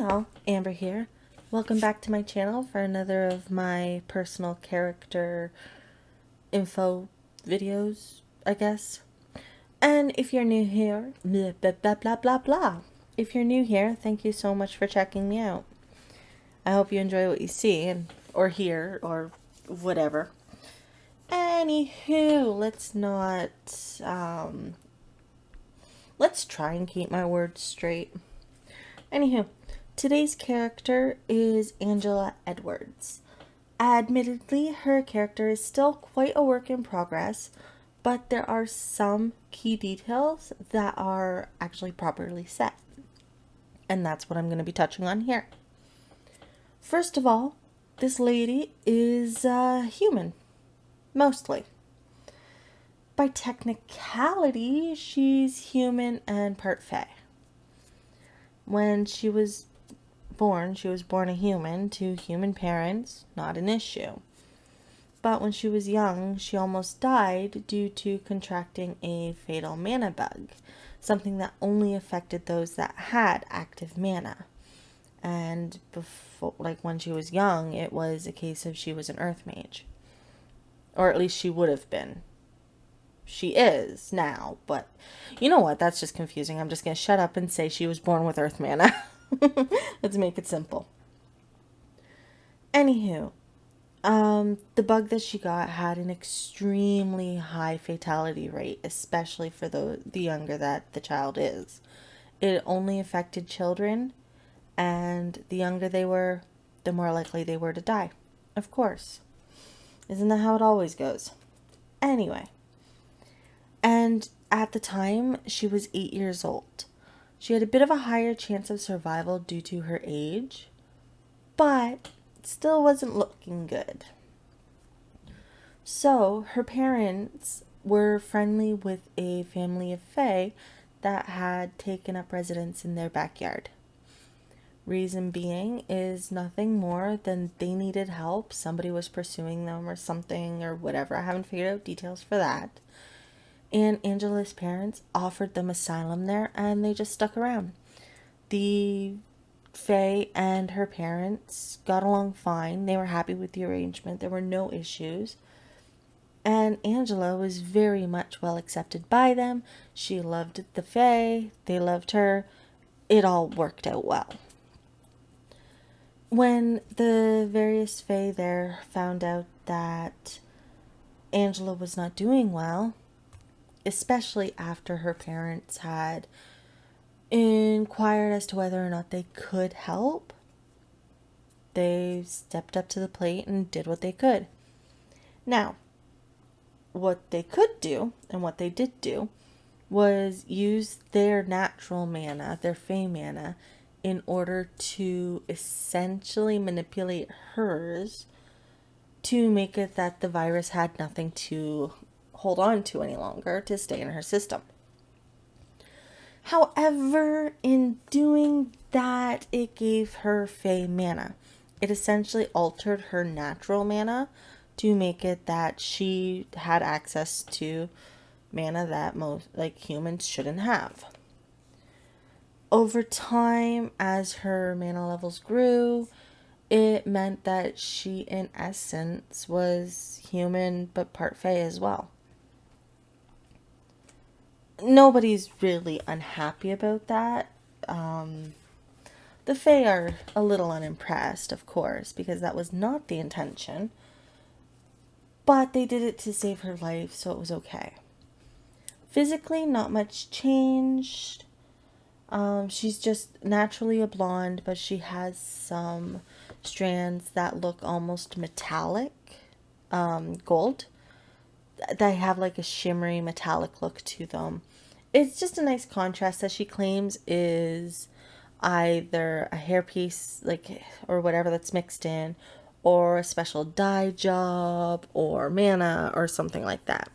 y'all, Amber here. Welcome back to my channel for another of my personal character info videos, I guess. And if you're new here, blah, blah, blah, blah, blah, blah. If you're new here, thank you so much for checking me out. I hope you enjoy what you see or hear or whatever. Anywho, let's try and keep my words straight. Anywho, today's character is Angela Edwards. Admittedly, her character is still quite a work in progress, but there are some key details that are actually properly set. And that's what I'm going to be touching on here. First of all, this lady is human, mostly. By technicality, she's human and part fae. When she was born a human to human parents, not an issue. But when she was young, she almost died due to contracting a fatal mana bug, something that only affected those that had active mana. And before, when she was young, it was a case of she was an earth mage. Or at least she would have been. She is now, but you know what? That's just confusing. I'm just going to shut up and say she was born with earth mana. Let's make it simple. Anywho, the bug that she got had an extremely high fatality rate, especially for the younger that the child is. It only affected children, and the younger they were, the more likely they were to die. Of course. Isn't that how it always goes? Anyway. And at the time, she was 8 years old. She had a bit of a higher chance of survival due to her age, but still wasn't looking good. So her parents were friendly with a family of fae that had taken up residence in their backyard. Reason being is nothing more than they needed help. Somebody was pursuing them or something or whatever. I haven't figured out details for that. And Angela's parents offered them asylum there, and they just stuck around. The fae and her parents got along fine. They were happy with the arrangement. There were no issues. And Angela was very much well accepted by them. She loved the fae. They loved her. It all worked out well. When the various fae there found out that Angela was not doing well, especially after her parents had inquired as to whether or not they could help, they stepped up to the plate and did what they could. Now, what they could do, and what they did do, was use their natural mana, their fae mana, in order to essentially manipulate hers to make it that the virus had nothing to hold on to any longer to stay in her system. However, in doing that, it gave her fae mana. It essentially altered her natural mana to make it that she had access to mana that most humans shouldn't have. Over time, as her mana levels grew, it meant that she in essence was human but part fae as well. Nobody's really unhappy about that. The fae are a little unimpressed, of course, because that was not the intention. But they did it to save her life, so it was okay. Physically, not much changed. She's just naturally a blonde, but she has some strands that look almost metallic, gold. They have like a shimmery metallic look to them. It's just a nice contrast that she claims is either a hairpiece or whatever that's mixed in, or a special dye job or mana or something like that.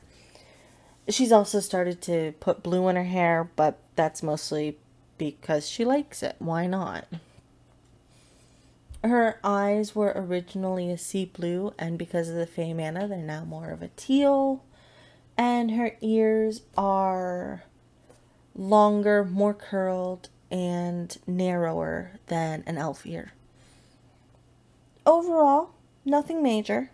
She's also started to put blue in her hair, but that's mostly because she likes it. Why not? Her eyes were originally a sea blue, and because of the fae mana, they're now more of a teal. And her ears are longer, more curled, and narrower than an elf ear. Overall, nothing major,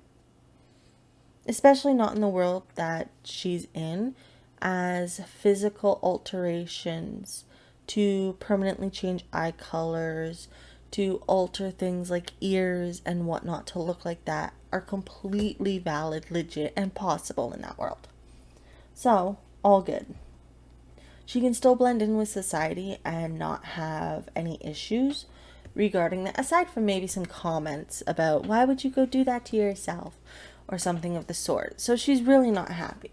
especially not in the world that she's in, as physical alterations to permanently change eye colors, to alter things like ears and whatnot to look like that are completely valid, legit, and possible in that world. So, all good. She can still blend in with society and not have any issues regarding that, aside from maybe some comments about why would you go do that to yourself or something of the sort. So she's really not happy.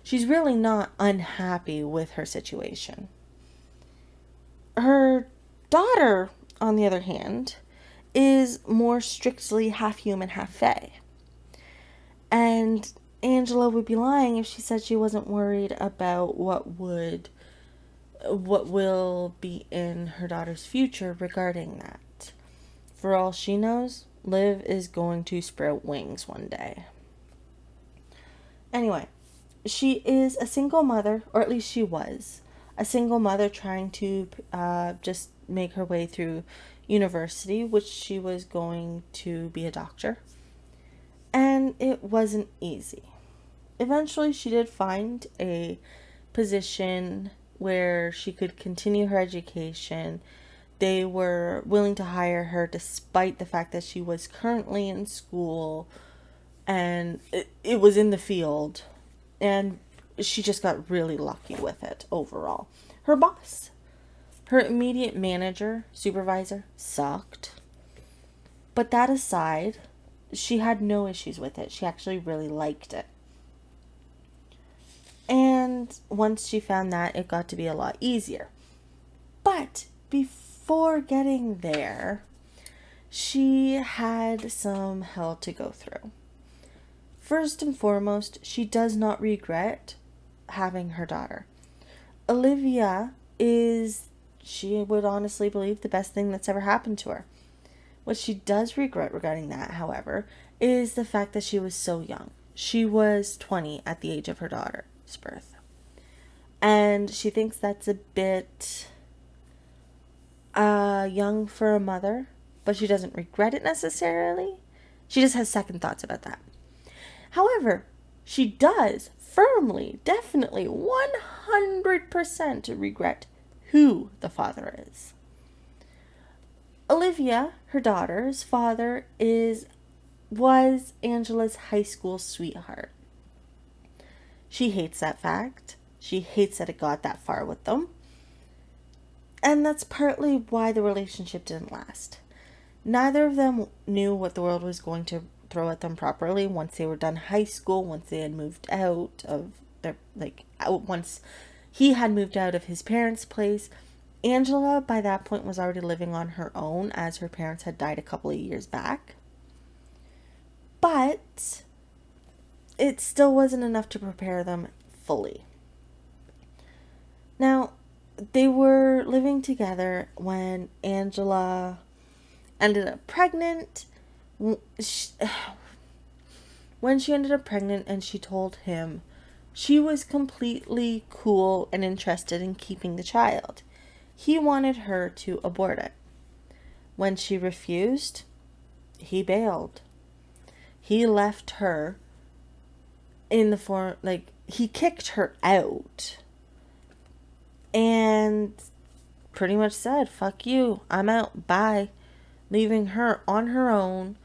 She's really not unhappy with her situation. Her daughter, on the other hand, is more strictly half human, half fae. And Angela would be lying if she said she wasn't worried about what will be in her daughter's future regarding that. For all she knows, Liv is going to sprout wings one day. Anyway, she is a single mother, or at least she was a single mother trying to just make her way through university, which she was going to be a doctor. And it wasn't easy. Eventually, she did find a position where she could continue her education. They were willing to hire her despite the fact that she was currently in school and it was in the field. And she just got really lucky with it overall. Her boss, her immediate manager, supervisor, sucked. But that aside, she had no issues with it. She actually really liked it. And once she found that, it got to be a lot easier. But before getting there, she had some hell to go through. First and foremost, she does not regret having her daughter. Olivia is, she would honestly believe, the best thing that's ever happened to her. What she does regret regarding that, however, is the fact that she was so young. She was 20 at the age of her daughter's birth. And she thinks that's a bit young for a mother, but she doesn't regret it necessarily. She just has second thoughts about that. However, she does firmly, definitely, 100% regret who the father is. Olivia, her daughter's father, was Angela's high school sweetheart. She hates that fact. She hates that it got that far with them. And that's partly why the relationship didn't last. Neither of them knew what the world was going to throw at them properly once they were done high school, once they had moved out of their, once he had moved out of his parents' place. Angela, by that point, was already living on her own as her parents had died a couple of years back. But it still wasn't enough to prepare them fully. Now, they were living together when Angela ended up pregnant. When she ended up pregnant and she told him she was completely cool and interested in keeping the child, he wanted her to abort it. When she refused, he bailed. He left her in the form, he kicked her out and pretty much said, fuck you, I'm out, bye, leaving her on her own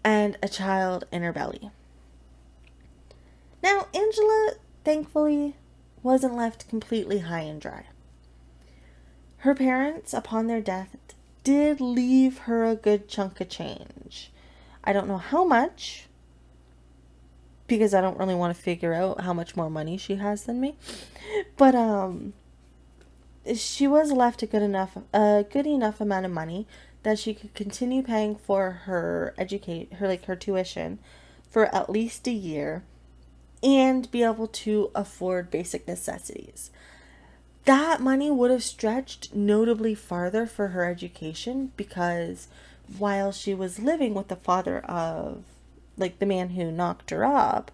and a child in her belly. Now, Angela, thankfully, wasn't left completely high and dry. Her parents, upon their death, did leave her a good chunk of change. I don't know how much, because I don't really want to figure out how much more money she has than me. But she was left a good enough amount of money that she could continue paying for her tuition for at least a year and be able to afford basic necessities. That money would have stretched notably farther for her education, because while she was living with the father of, the man who knocked her up,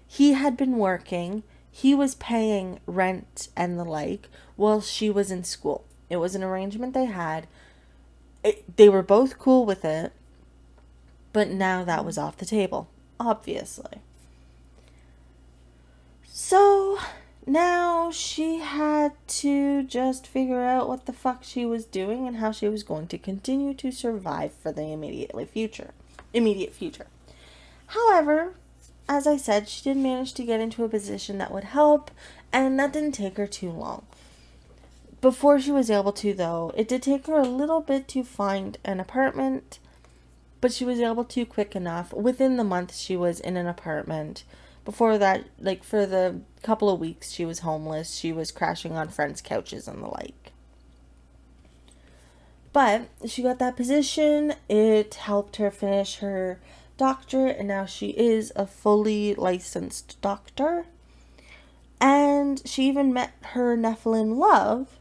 he had been working, he was paying rent and the like while she was in school. It was an arrangement they had. They were both cool with it, but now that was off the table, obviously. So now she had to just figure out what the fuck she was doing and how she was going to continue to survive for the immediate future. However, as I said, she did manage to get into a position that would help, and that didn't take her too long. Before she was able to, though, it did take her a little bit to find an apartment, but she was able to quick enough. Within the month, she was in an apartment. Before that, like for the couple of weeks, she was homeless. She was crashing on friends' couches and the like. But she got that position. It helped her finish her doctorate, and now she is a fully licensed doctor. And she even met her Nephilim love,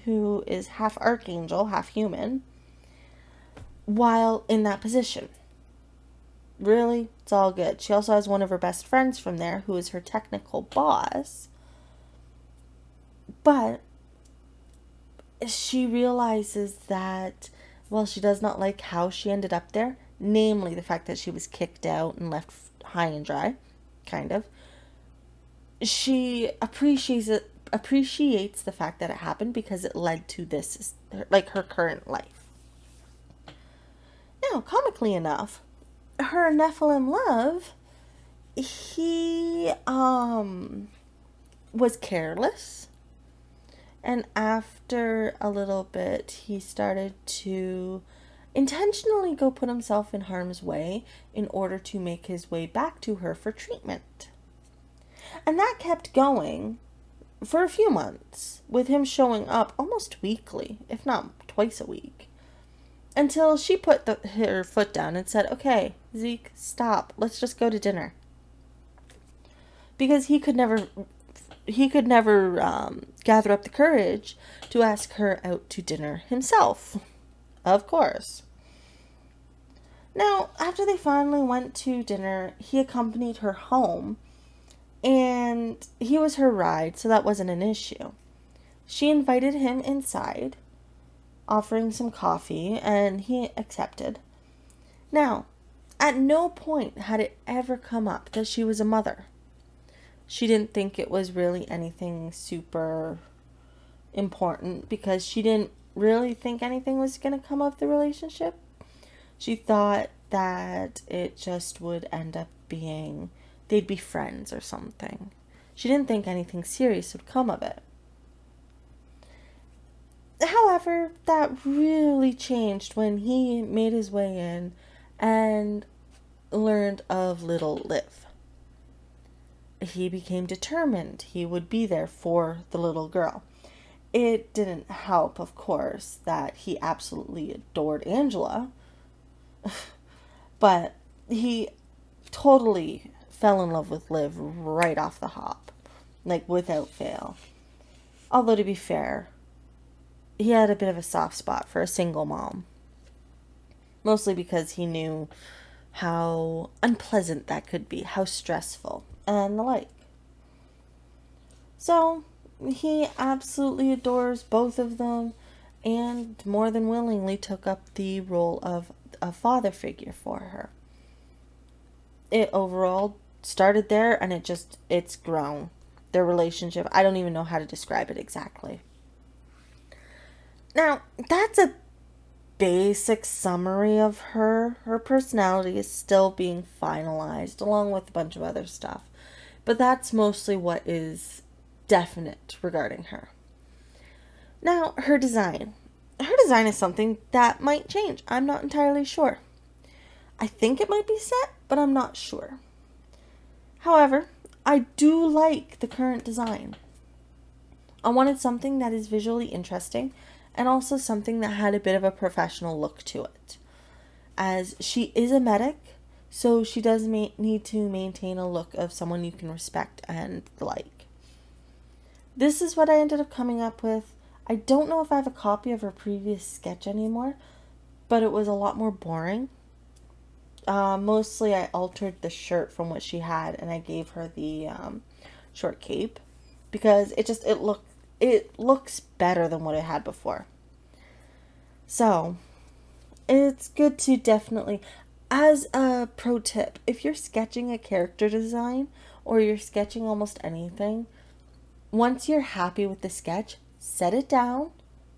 who is half archangel, half human, while in that position. Really, it's all good. She also has one of her best friends from there, who is her technical boss. But she realizes that, well, she does not like how she ended up there, namely the fact that she was kicked out and left high and dry, kind of. She appreciates the fact that it happened because it led to this, like her current life. Now, comically enough, her Nephilim love, he was careless, and after a little bit he started to intentionally go put himself in harm's way in order to make his way back to her for treatment. And that kept going for a few months, with him showing up almost weekly, if not twice a week. Until she put her foot down and said, okay, Zeke, stop. Let's just go to dinner. Because he could never gather up the courage to ask her out to dinner himself. Of course. Now, after they finally went to dinner, he accompanied her home, and he was her ride, so that wasn't an issue. She invited him inside, offering some coffee, and he accepted. Now, at no point had it ever come up that she was a mother. She didn't think it was really anything super important because she didn't really think anything was going to come of the relationship. She thought that it just would end up being, they'd be friends or something. She didn't think anything serious would come of it. However, that really changed when he made his way in and learned of little Liv. He became determined he would be there for the little girl. It didn't help, of course, that he absolutely adored Angela, but he totally fell in love with Liv right off the hop, like without fail. Although, to be fair, he had a bit of a soft spot for a single mom. Mostly because he knew how unpleasant that could be, how stressful, and the like. So, he absolutely adores both of them, and more than willingly took up the role of a father figure for her. It overall started there, and it's grown. Their relationship, I don't even know how to describe it exactly. Now, that's a basic summary of her. Her personality is still being finalized, along with a bunch of other stuff. But that's mostly what is definite regarding her. Now, her design. Her design is something that might change. I'm not entirely sure. I think it might be set, but I'm not sure. However, I do like the current design. I wanted something that is visually interesting, and also something that had a bit of a professional look to it. As she is a medic, so she does need to maintain a look of someone you can respect and like. This is what I ended up coming up with. I don't know if I have a copy of her previous sketch anymore, but it was a lot more boring. Mostly I altered the shirt from what she had, and I gave her the short cape because it looks better than what it had before. So it's good to definitely, as a pro tip, if you're sketching a character design or you're sketching almost anything, once you're happy with the sketch, set it down,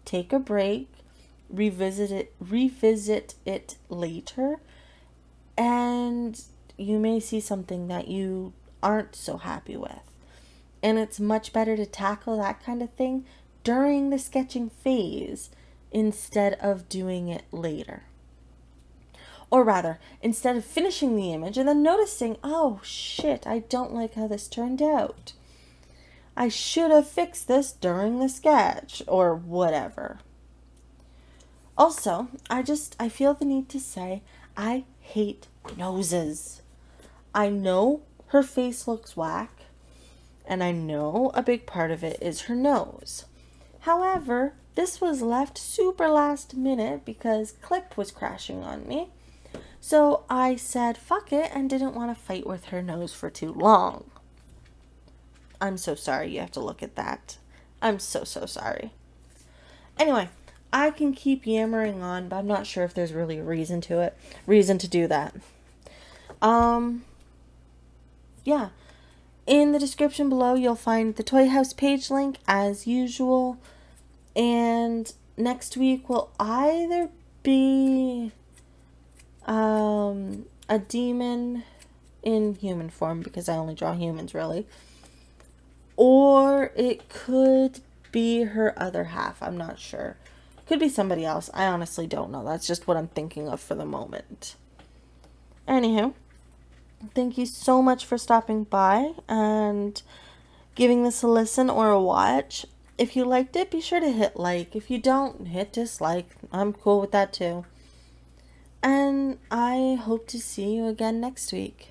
take a break, revisit it later, and you may see something that you aren't so happy with. And it's much better to tackle that kind of thing during the sketching phase instead of doing it later. Or rather, instead of finishing the image and then noticing, oh shit, I don't like how this turned out. I should have fixed this during the sketch or whatever. Also, I feel the need to say I hate noses. I know her face looks whack, and I know a big part of it is her nose. However, this was left super last minute because Clip was crashing on me. So I said fuck it and didn't want to fight with her nose for too long. I'm so sorry you have to look at that. I'm so sorry. Anyway, I can keep yammering on, but I'm not sure if there's really a reason to do that. Yeah. In the description below, you'll find the Toy House page link as usual. And next week will either be a demon in human form, because I only draw humans really. Or it could be her other half. I'm not sure. Could be somebody else. I honestly don't know. That's just what I'm thinking of for the moment. Anywho, thank you so much for stopping by and giving this a listen or a watch. If you liked it, be sure to hit like. If you don't, hit dislike. I'm cool with that too. And I hope to see you again next week.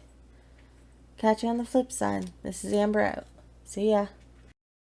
Catch you on the flip side. This is Amber out. See ya.